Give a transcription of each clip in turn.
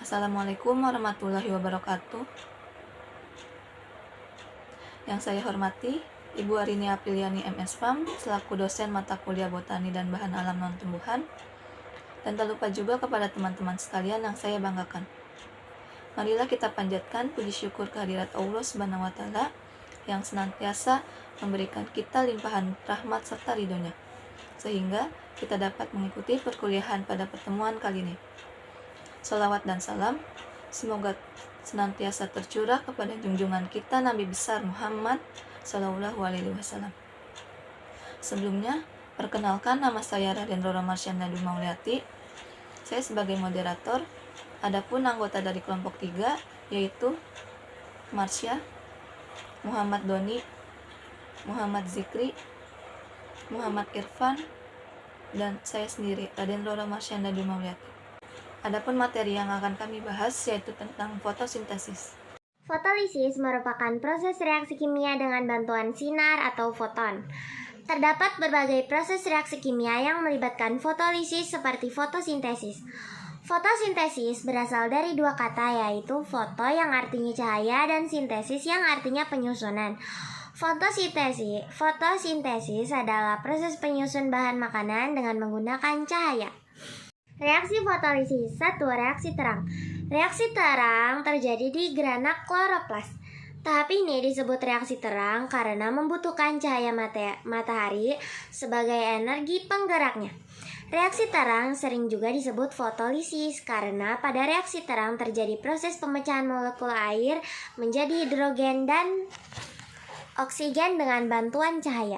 Assalamualaikum warahmatullahi wabarakatuh. Yang saya hormati, Ibu Arini Apriliani MS.Pharm selaku dosen mata kuliah botani dan bahan alam non-tumbuhan, dan tak lupa juga kepada teman-teman sekalian yang saya banggakan. Marilah kita panjatkan puji syukur kehadirat Allah Subhanahu wa Ta'ala yang senantiasa memberikan kita limpahan rahmat serta ridhonya, sehingga kita dapat mengikuti perkuliahan pada pertemuan kali ini. Salawat dan salam semoga senantiasa tercurah kepada junjungan kita Nabi besar Muhammad Sallallahu Alaihi Wasallam. Sebelumnya, perkenalkan, nama saya Raden Roro Marsyanda Dwi Mauliati. Saya sebagai moderator. Adapun anggota dari kelompok 3 yaitu Marsya, Muhammad Doni, Muhammad Zikri, Muhammad Irfan, dan saya sendiri, Raden Roro Marsyanda Dwi Mauliati. Adapun materi yang akan kami bahas yaitu tentang fotosintesis. Fotolisis merupakan proses reaksi kimia dengan bantuan sinar atau foton. Terdapat berbagai proses reaksi kimia yang melibatkan fotolisis seperti fotosintesis. Fotosintesis berasal dari dua kata, yaitu foto yang artinya cahaya dan sintesis yang artinya penyusunan. Fotosintesis adalah proses penyusun bahan makanan dengan menggunakan cahaya. Reaksi fotolisis. 1. Reaksi terang. Reaksi terang terjadi di granak kloroplas. Tahap ini disebut reaksi terang karena membutuhkan cahaya matahari sebagai energi penggeraknya. Reaksi terang sering juga disebut fotolisis karena pada reaksi terang terjadi proses pemecahan molekul air menjadi hidrogen dan oksigen dengan bantuan cahaya.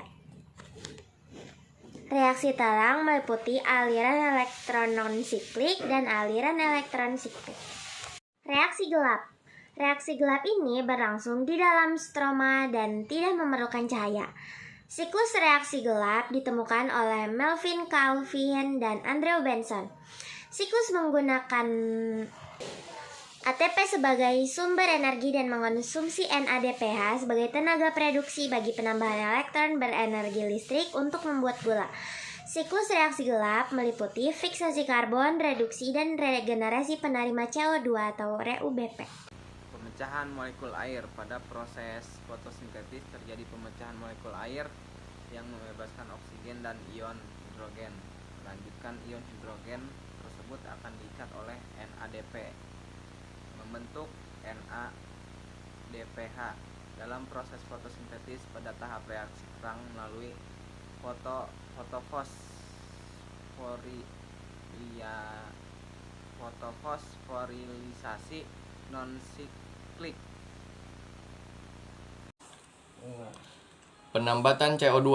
Reaksi terang meliputi aliran elektron non-siklik dan aliran elektron siklik. Reaksi gelap. Reaksi gelap ini berlangsung di dalam stroma dan tidak memerlukan cahaya. Siklus reaksi gelap ditemukan oleh Melvin Calvin dan Andrew Benson. Siklus menggunakan ATP sebagai sumber energi dan mengonsumsi NADPH sebagai tenaga produksi bagi penambahan elektron berenergi listrik untuk membuat gula. Siklus reaksi gelap meliputi fiksasi karbon, reduksi, dan regenerasi penerima CO2 atau RUBP. Pemecahan molekul air. Pada proses fotosintesis terjadi pemecahan molekul air yang membebaskan oksigen dan ion hidrogen. Melanjutkan ion hidrogen tersebut akan diikat oleh NADP membentuk NADPH. Dalam proses fotosintesis pada tahap reaksi terang melalui fotofosforilisasi non-siklik. Penambatan CO2,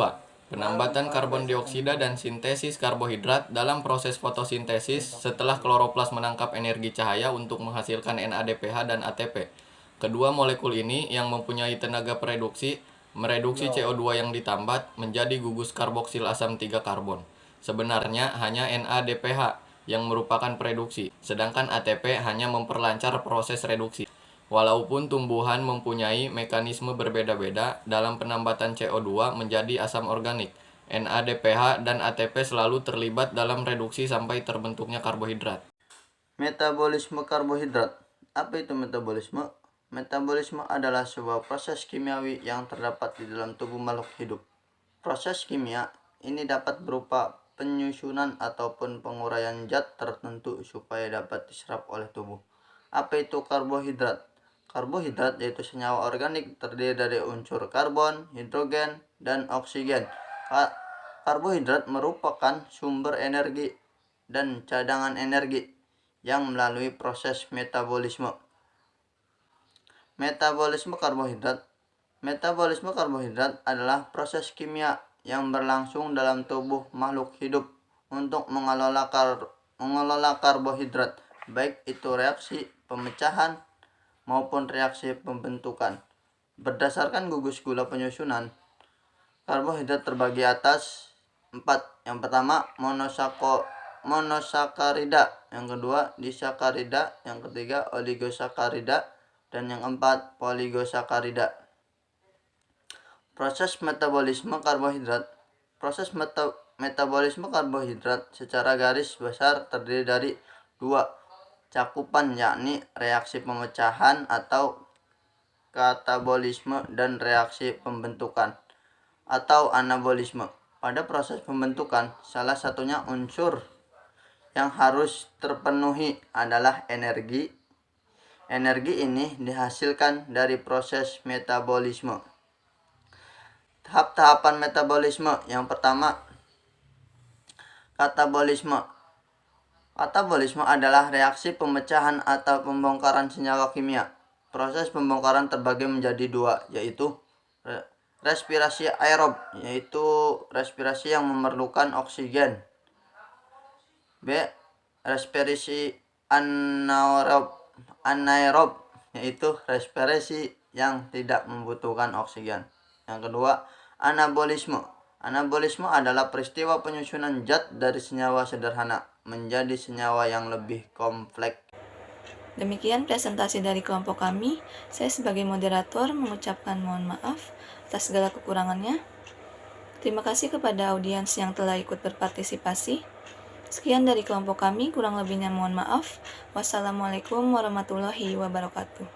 penambatan karbon dioksida dan sintesis karbohidrat dalam proses fotosintesis setelah kloroplas menangkap energi cahaya untuk menghasilkan NADPH dan ATP. Kedua molekul ini yang mempunyai tenaga mereduksi CO2 yang ditambat menjadi gugus karboksil asam 3 karbon. Sebenarnya hanya NADPH yang merupakan reduksi, sedangkan ATP hanya memperlancar proses reduksi. Walaupun tumbuhan mempunyai mekanisme berbeda-beda dalam penambatan CO2 menjadi asam organik, NADPH dan ATP selalu terlibat dalam reduksi sampai terbentuknya karbohidrat. Metabolisme karbohidrat. Apa itu metabolisme? Metabolisme adalah sebuah proses kimiawi yang terdapat di dalam tubuh makhluk hidup. Proses kimia ini dapat berupa penyusunan ataupun penguraian zat tertentu supaya dapat diserap oleh tubuh. Apa itu karbohidrat? Karbohidrat yaitu senyawa organik terdiri dari unsur karbon, hidrogen, dan oksigen. Karbohidrat merupakan sumber energi dan cadangan energi yang melalui proses metabolisme. Metabolisme karbohidrat. Metabolisme karbohidrat adalah proses kimia yang berlangsung dalam tubuh makhluk hidup untuk mengelola karbohidrat, baik itu reaksi pemecahan maupun reaksi pembentukan. Berdasarkan gugus gula penyusunan, karbohidrat terbagi atas 4. Yang pertama monosakarida, yang kedua disakarida, yang ketiga oligosakarida, dan yang keempat poligosakarida. Proses metabolisme karbohidrat. Proses metabolisme karbohidrat secara garis besar terdiri dari 2. cakupan, yakni reaksi pemecahan atau katabolisme dan reaksi pembentukan atau anabolisme. Pada proses pembentukan, salah satunya unsur yang harus terpenuhi adalah energi. Energi ini dihasilkan dari proses metabolisme. Tahap-tahapan metabolisme. Yang pertama, katabolisme. Katabolisme adalah reaksi pemecahan atau pembongkaran senyawa kimia. Proses pembongkaran terbagi menjadi dua, yaitu respirasi aerob, yaitu respirasi yang memerlukan oksigen. B. Respirasi anaerob, yaitu respirasi yang tidak membutuhkan oksigen. Yang kedua, anabolisme. Anabolisme adalah peristiwa penyusunan zat dari senyawa sederhana menjadi senyawa yang lebih kompleks. Demikian presentasi dari kelompok kami. Saya sebagai moderator mengucapkan mohon maaf atas segala kekurangannya. Terima kasih kepada audiens yang telah ikut berpartisipasi. Sekian dari kelompok kami, kurang lebihnya mohon maaf. Wassalamualaikum warahmatullahi wabarakatuh.